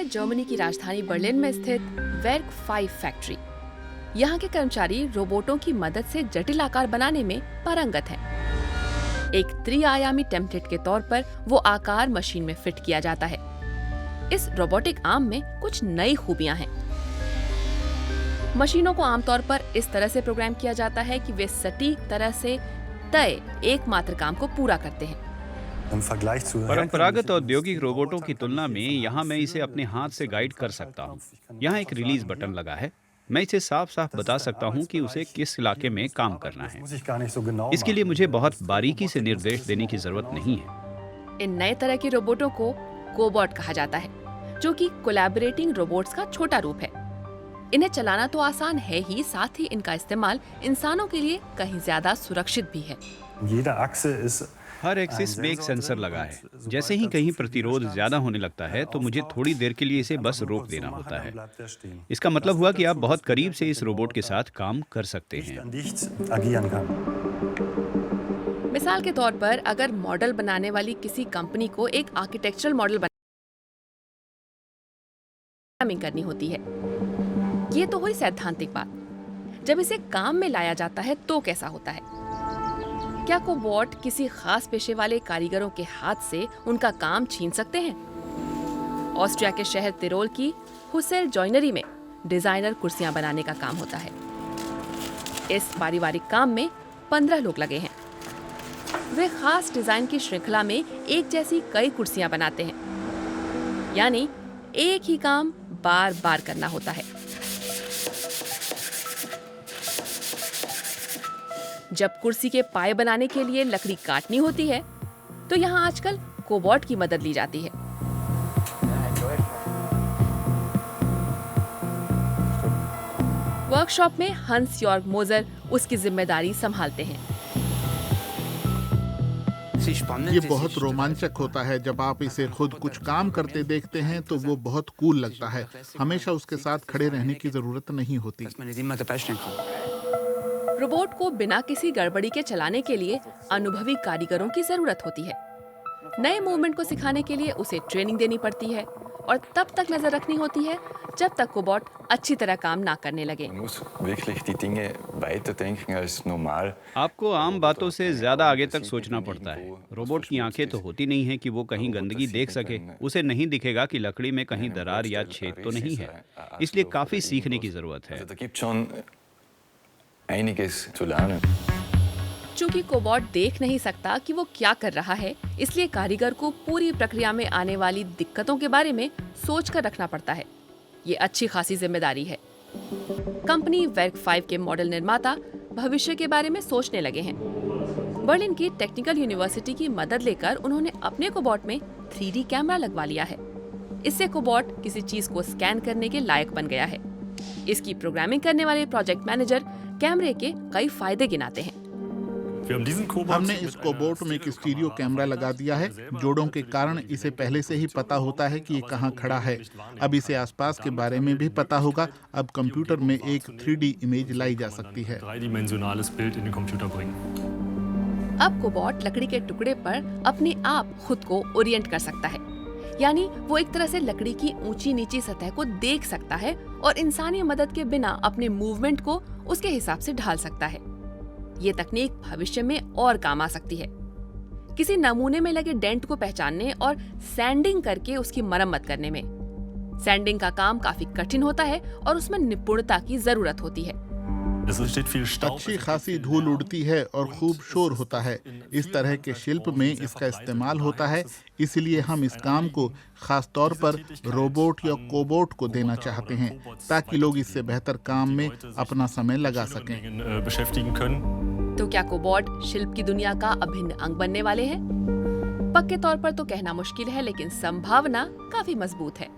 Germany की राजधानी Berlin में स्थित वर्क 5 फैक्ट्री। यहाँ के कर्मचारी रोबोटों की मदद से जटिल आकार बनाने में पारंगत हैं। एक त्रिआयामी टेम्पलेट के तौर पर वो आकार मशीन में फिट किया जाता है। इस रोबोटिक आर्म में कुछ नई खूबियां हैं। मशीनों को आमतौर पर इस तरह से प्रोग्राम किया जाता है कि वे सटीक तरह से तय एकमात्र काम को पूरा करते हैं। परंपरागत औद्योगिक रोबोटों की तुलना में यहाँ मैं इसे अपने हाथ से गाइड कर सकता हूँ। यहाँ एक रिलीज बटन लगा है। मैं इसे साफ साफ बता सकता हूँ कि उसे किस इलाके में काम करना है। इसके लिए मुझे बहुत बारीकी से निर्देश देने की जरूरत नहीं है। इन नए तरह के रोबोटों को कोबॉट कहा जाता है, जो कि कोलैबोरेटिंग रोबोट्स का छोटा रूप है। इन्हें चलाना तो आसान है ही, साथ ही इनका इस्तेमाल इंसानों के लिए कहीं ज्यादा सुरक्षित भी है। हर एक्सिस में एक सेंसर लगा है। जैसे ही कहीं प्रतिरोध ज्यादा होने लगता है तो मुझे थोड़ी देर के लिए इसे बस रोक देना होता है। इसका मतलब हुआ कि आप बहुत करीब से इस रोबोट के साथ काम कर सकते हैं। मिसाल के तौर पर अगर मॉडल बनाने वाली किसी कंपनी को एक आर्किटेक्चरल मॉडल प्रोग्रामिंग करनी होती है। ये तो हुई सैद्धांतिक बात। जब इसे काम में लाया जाता है तो कैसा होता है? क्या कोबॉट किसी खास पेशे वाले कारीगरों के हाथ से उनका काम छीन सकते हैं? ऑस्ट्रिया के शहर तिरोल की हुसेल जॉइनरी में डिजाइनर कुर्सियां बनाने का काम होता है। इस पारिवारिक काम में 15 लोग लगे हैं। वे खास डिजाइन की श्रृंखला में एक जैसी कई कुर्सियां बनाते हैं, यानी एक ही काम बार बार करना होता है। जब कुर्सी के पाए बनाने के लिए लकड़ी काटनी होती है तो यहाँ आजकल कोबॉट की मदद ली जाती है। वर्कशॉप में हंस यॉर्ग मोजर उसकी जिम्मेदारी संभालते हैं। ये बहुत रोमांचक होता है। जब आप इसे खुद कुछ काम करते देखते हैं तो वो बहुत कूल लगता है। हमेशा उसके साथ खड़े रहने की जरूरत नहीं होती। रोबोट को बिना किसी गड़बड़ी के चलाने के लिए अनुभवी कारीगरों की जरूरत होती है। नए मूवमेंट को सिखाने के लिए उसे ट्रेनिंग देनी पड़ती है और तब तक नजर रखनी होती है जब तक कोबॉट अच्छी तरह काम ना करने लगे। आपको आम बातों से ज्यादा आगे तक सोचना पड़ता है। रोबोट की आंखें तो होती नहीं है कि वो कहीं गंदगी देख सके। उसे नहीं दिखेगा कि लकड़ी में कहीं दरार या छेद तो नहीं है। इसलिए काफी सीखने की जरूरत है। चूंकि कोबॉट देख नहीं सकता कि वो क्या कर रहा है, इसलिए कारीगर को पूरी प्रक्रिया में आने वाली दिक्कतों के बारे में सोच कर रखना पड़ता है। ये अच्छी खासी जिम्मेदारी है। कंपनी वर्क 5 के मॉडल निर्माता भविष्य के बारे में सोचने लगे हैं। बर्लिन की टेक्निकल यूनिवर्सिटी की मदद लेकर उन्होंने अपने कोबॉट में 3D कैमरा लगवा लिया है। इससे कोबॉट किसी चीज को स्कैन करने के लायक बन गया है। इसकी प्रोग्रामिंग करने वाले प्रोजेक्ट मैनेजर कैमरे के कई फायदे गिनाते हैं। हमने इस कोबॉट में एक स्टीरियो कैमरा लगा दिया है। जोड़ों के कारण इसे पहले से ही पता होता है कि ये कहाँ खड़ा है। अब इसे आसपास के बारे में भी पता होगा। अब कंप्यूटर में एक 3D इमेज लाई जा सकती है। अब कोबॉट लकड़ी के टुकड़े पर अपने आप खुद को ओरिएंट कर सकता है, यानी वो एक तरह से लकड़ी की ऊंची नीची सतह को देख सकता है और इंसानी मदद के बिना अपने मूवमेंट को उसके हिसाब से ढाल सकता है। ये तकनीक भविष्य में और काम आ सकती है। किसी नमूने में लगे डेंट को पहचानने और सैंडिंग करके उसकी मरम्मत करने में। सैंडिंग का काम काफी कठिन होता है और उसमें निपुणता की जरूरत होती है। अच्छी खासी धूल उड़ती है और खूब शोर होता है। इस तरह के शिल्प में इसका इस्तेमाल होता है। इसलिए हम इस काम को खास तौर पर रोबोट या कोबॉट को देना चाहते हैं, ताकि लोग इससे बेहतर काम में अपना समय लगा सकें। तो क्या कोबॉट शिल्प की दुनिया का अभिन्न अंग बनने वाले हैं? पक्के तौर पर तो कहना मुश्किल है, लेकिन संभावना काफी मजबूत है।